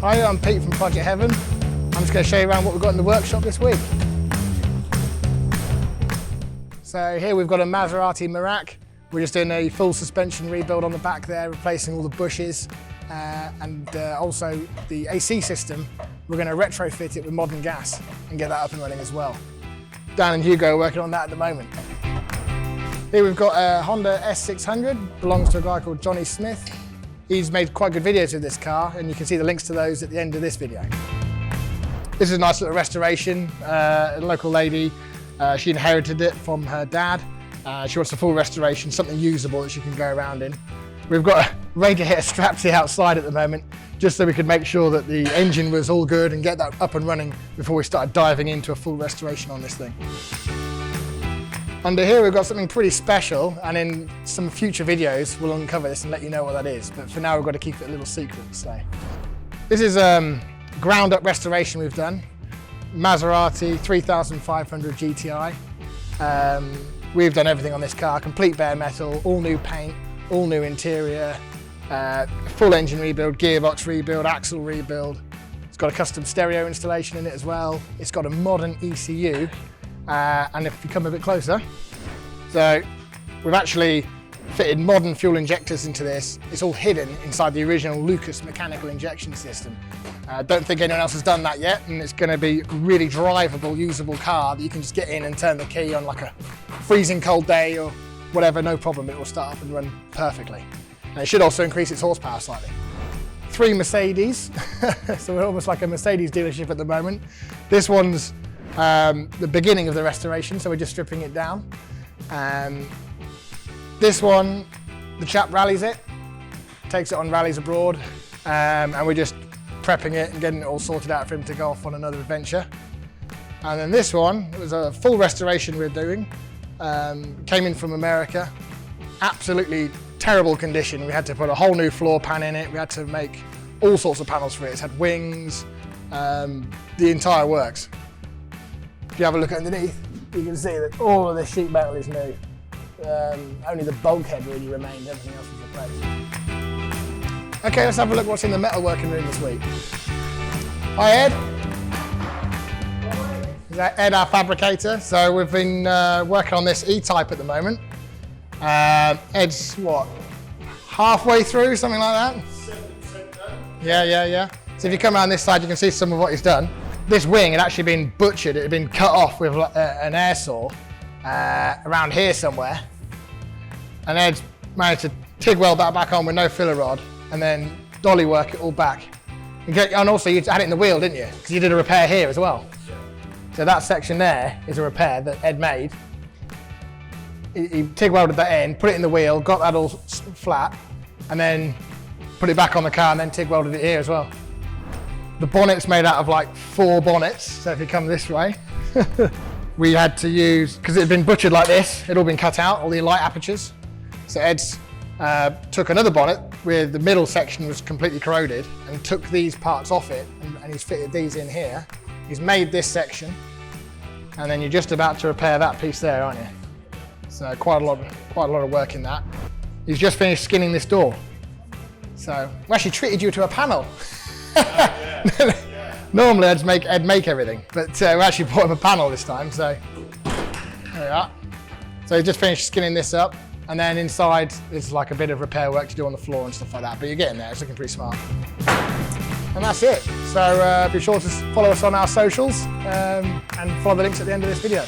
Hi, I'm Pete from Project Heaven. I'm just going to show you around what we've got in the workshop this week. So here we've got a Maserati Merak. We're just doing a full suspension rebuild on the back there, replacing all the bushes and also the AC system. We're going to retrofit it with modern gas and get that up and running as well. Dan and Hugo are working on that at the moment. Here we've got a Honda S600, belongs to a guy called Johnny Smith. He's made quite good videos of this car, and you can see the links to those at the end of this video. This is a nice little restoration. A local lady, she inherited it from her dad. She wants a full restoration, something usable that she can go around in. We've got a radiator strapped here outside at the moment, just so we could make sure that the engine was all good and get that up and running before we started diving into a full restoration on this thing. Under here we've got something pretty special, and in some future videos we'll uncover this and let you know what that is, but for now we've got to keep it a little secret. So this is ground up restoration we've done. Maserati 3500 GTI. We've done everything on this car, complete bare metal, all new paint, all new interior, full engine rebuild, gearbox rebuild, axle rebuild. It's got a custom stereo installation in it as well. It's got a modern ECU. And if you come a bit closer, so we've actually fitted modern fuel injectors into this. It's all hidden inside the original Lucas mechanical injection system. Don't think anyone else has done that yet, and it's going to be a really drivable, usable car that you can just get in and turn the key on like a freezing cold day or whatever, no problem, it will start up and run perfectly. And it should also increase its horsepower slightly. 3 Mercedes, so we're almost like a Mercedes dealership at the moment. This one's the beginning of the restoration, so we're just stripping it down. This one, the chap rallies it, takes it on rallies abroad, and we're just prepping it and getting it all sorted out for him to go off on another adventure. And then this one, it was a full restoration we're doing, came in from America, absolutely terrible condition. We had to put a whole new floor pan in it, we had to make all sorts of panels for it. It had wings, the entire works. If you have a look underneath, you can see that all of the sheet metal is new. Only the bulkhead really remained, everything else was replaced. Okay, let's have a look what's in the metalworking room this week. Hi Ed. Is that Ed, our fabricator? So we've been working on this E-type at the moment. Ed's what, halfway through, something like that? 7% done. Yeah. So if you come around this side, you can see some of what he's done. This wing had actually been butchered, it had been cut off with an air saw around here somewhere. And Ed managed to TIG weld that back on with no filler rod and then dolly work it all back. And also you had it in the wheel, didn't you? Because you did a repair here as well. Yeah. So that section there is a repair that Ed made. He TIG welded that in, put it in the wheel, got that all flat, and then put it back on the car and then TIG welded it here as well. The bonnet's made out of like 4 bonnets, so if you come this way, we had to use, because it had been butchered like this, it had all been cut out, all the light apertures. So Ed's took another bonnet where the middle section was completely corroded and took these parts off it, and he's fitted these in here. He's made this section, and then you're just about to repair that piece there, aren't you? So quite a lot of work in that. He's just finished skinning this door. So we actually treated you to a panel. Normally I'd make Ed make everything, but we actually bought him a panel this time, so there we are. So he just finished skinning this up, and then inside there's like a bit of repair work to do on the floor and stuff like that, but you're getting there, it's looking pretty smart. And that's it. So be sure to follow us on our socials and follow the links at the end of this video.